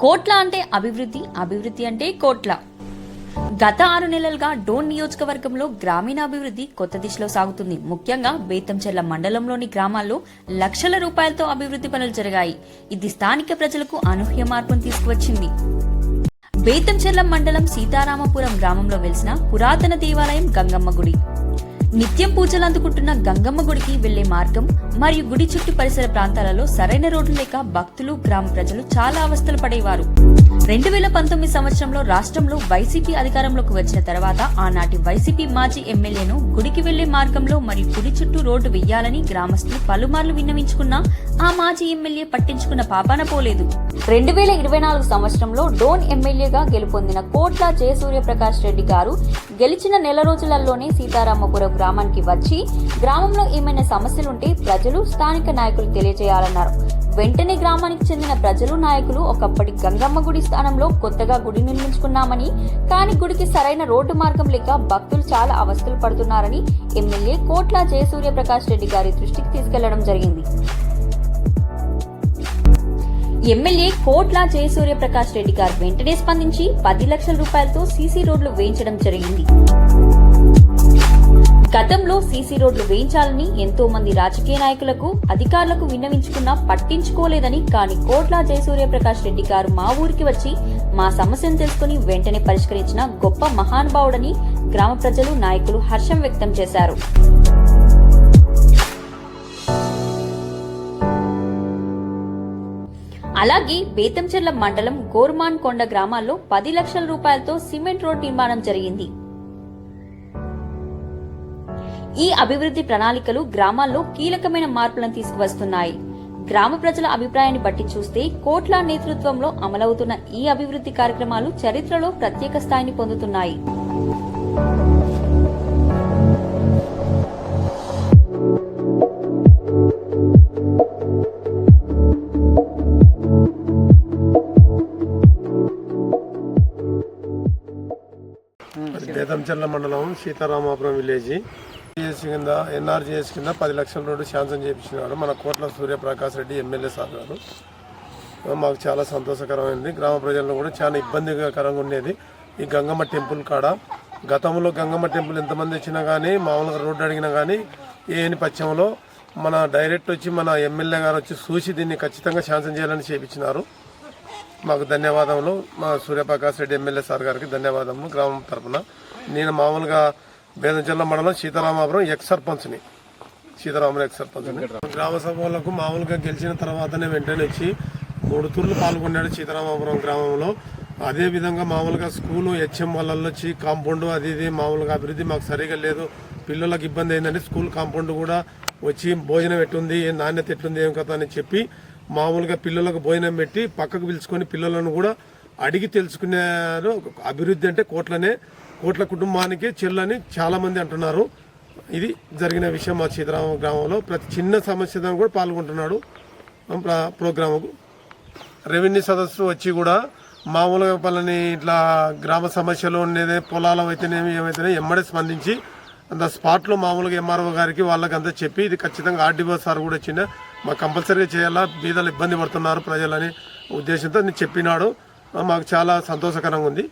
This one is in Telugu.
కోట్ల అంటే అభివృద్ధి, అభివృద్ధి అంటే కోట్ల. గత 6 నెలలుగా డోన్ నియోజకవర్గంలో గ్రామీణాభివృద్ధి కొత్త దిశలో సాగుతుంది. ముఖ్యంగా బేతంచెర్ల మండలంలోని గ్రామాల్లో లక్షల రూపాయలతో అభివృద్ధి పనులు జరిగాయి. ఇది స్థానిక ప్రజలకు అనూహ్య మార్పును తీసుకువచ్చింది. బేతంచెర్ల మండలం సీతారామపురం గ్రామంలో వెలిసిన పురాతన దేవాలయం గంగమ్మ గుడి. నిత్యం పూజలు అందుకుంటున్న గంగమ్మ గుడికి వెళ్లే మార్గం మరియు గుడి చుట్టూ పరిసర ప్రాంతాలలో సరైన రోడ్లు లేక భక్తులు, గ్రామ ప్రజలు చాలా అవస్థలు పడేవారు. 2019 సంవత్సరంలో రాష్ట్రంలో వైసీపీ అధికారంలోకి వచ్చిన తర్వాత ఆనాటి వైసీపీ మాజీ ఎమ్మెల్యేను గుడికి వెళ్లే మార్గంలో మరియు గుడి చుట్టూ రోడ్డు వెయ్యాలని గ్రామస్తులు పలుమార్లు విన్నవించుకున్నా ఆ మాజీ ఎమ్మెల్యే పట్టించుకున్న పాపాన పోలేదు. 2024 సంవత్సరంలో డోన్ ఎమ్మెల్యేగా గెలుపొందిన కోట్ల జయసూర్యప్రకాష్ రెడ్డి గారు గెలిచిన నెల రోజులలోనే సీతారామపురం గ్రామానికి వచ్చి గ్రామంలో ఏమైనా సమస్యలుంటే ప్రజలు, స్థానిక నాయకులు తెలియజేయాలన్నారు. వెంటనే గ్రామానికి చెందిన ప్రజలు, నాయకులు ఒకప్పటి గంగమ్మ గుడి స్థానంలో కొత్తగా గుడి నిర్మించుకున్నామని, కానీ గుడికి సరైన రోడ్డు మార్గం లేక భక్తులు చాలా అవస్థలు పడుతున్నారని ఎమ్మెల్యే కోట్ల జయసూర్యప్రకాష్ రెడ్డి గారి దృష్టికి తీసుకెళ్లడం జరిగింది. ఎమ్మెల్యే కోట్ల జయసూర్యప్రకాష్ రెడ్డి గారు వెంటనే స్పందించి 10 లక్షల రూపాయలతో సీసీ రోడ్లు వేయించడం జరిగింది. గతంలో సీసీ రోడ్లు వేయించాలని ఎంతో మంది రాజకీయ నాయకులకు, అధికారులకు విన్నవించుకున్నా పట్టించుకోలేదని, కానీ కోట్ల జయసూర్యప్రకాష్ రెడ్డి గారు మా ఊరికి వచ్చి మా సమస్యను తెలుసుకుని వెంటనే పరిష్కరించిన గొప్ప మహానుభావుడని గ్రామ ప్రజలు, నాయకులు హర్షం వ్యక్తం చేశారు. అలాగే బేతంచెర్ల మండలం గోర్మాన్ కొండ గ్రామాల్లో 10 లక్షల రూపాయలతో సిమెంట్ రోడ్ నిర్మాణం జరిగింది. ఈ అభివృద్ధి ప్రణాళికలు గ్రామాల్లో కీలకమైన మార్పులను తీసుకువస్తున్నాయి. గ్రామ ప్రజల అభిప్రాయాన్ని బట్టి చూస్తే కోట్ల నేతృత్వంలో అమలవుతున్న ఈ అభివృద్ధి కార్యక్రమాలు చరిత్రలో ప్రత్యేక స్థాయిని పొందుతున్నాయి. బేతంచెర్ల మండలం సీతారామపురం విలేజ్ కింద ఎన్ఆర్జీఎస్ కింద 10 లక్షల రోడ్డు శాంక్షన్ చేయించినాడు మన కోట్ల సూర్యప్రకాష్ రెడ్డి ఎమ్మెల్యే సార్ గారు. మాకు చాలా సంతోషకరమైనది. గ్రామ ప్రజల్లో కూడా చాలా ఇబ్బందికరంగా ఉండేది ఈ గంగమ్మ టెంపుల్ కాడ. గతంలో గంగమ్మ టెంపుల్ ఎంతమంది వచ్చినా కానీ, మామూలుగా రోడ్డు అడిగినా కానీ ఏని పక్షంలో మన డైరెక్ట్ వచ్చి మన ఎమ్మెల్యే గారు వచ్చి చూసి దీన్ని ఖచ్చితంగా శాంక్షన్ చేయాలని చేయించినారు. మాకు ధన్యవాదములు. మా సూర్యప్రకాష్ రెడ్డి ఎమ్మెల్యే సార్ గారికి ధన్యవాదములు గ్రామం తరఫున. నేను మామూలుగా బేతంచెర్ల మండలం సీతారామపురం ఎక్స్ సర్పంచ్ని. గ్రామ సభలకు మామూలుగా గెలిచిన తర్వాతనే వెంటనే వచ్చి 3 తూర్లు పాల్గొన్నాడు సీతారామపురం గ్రామంలో. అదేవిధంగా మామూలుగా స్కూలు హెచ్ఎం వాళ్ళల్లో వచ్చి కాంపౌండ్ అది ఇది మామూలుగా అభివృద్ధి మాకు సరిగా లేదు, పిల్లలకు ఇబ్బంది అయిందంటే స్కూల్ కాంపౌండ్ కూడా వచ్చి భోజనం ఎట్టుంది, నాణ్యత ఎట్లుంది, ఏం కథ అని చెప్పి మామూలుగా పిల్లలకు భోజనం పెట్టి పక్కకు పిలుచుకొని పిల్లలను కూడా అడిగి తెలుసుకున్నారు. అభివృద్ధి అంటే కోట్లనే, కోట్ల కుటుంబానికి చెల్లని చాలా మంది అంటున్నారు. ఇది జరిగిన విషయం. మా సీతారామ గ్రామంలో ప్రతి చిన్న సమస్య కూడా పాల్గొంటున్నాడు ప్రోగ్రాముకు. రెవెన్యూ సదస్సు వచ్చి కూడా మామూలుగా పనులని ఇట్లా గ్రామ సమస్యలు ఉండేది, పొలాలు అయితేనేమి ఏమైతేనే ఎమ్మడే స్పందించి అంత స్పాట్లో మామూలుగా ఎంఆర్ఓ గారికి వాళ్ళకి అంతా చెప్పి ఇది ఖచ్చితంగా ఆర్డీఓ సార్ కూడా వచ్చిండే మాకు కంపల్సరీగా చేయాలా, బీదలు ఇబ్బంది పడుతున్నారు ప్రజలని ఉద్దేశంతో నేను చెప్పినాడు. మాకు చాలా సంతోషకరంగా ఉంది.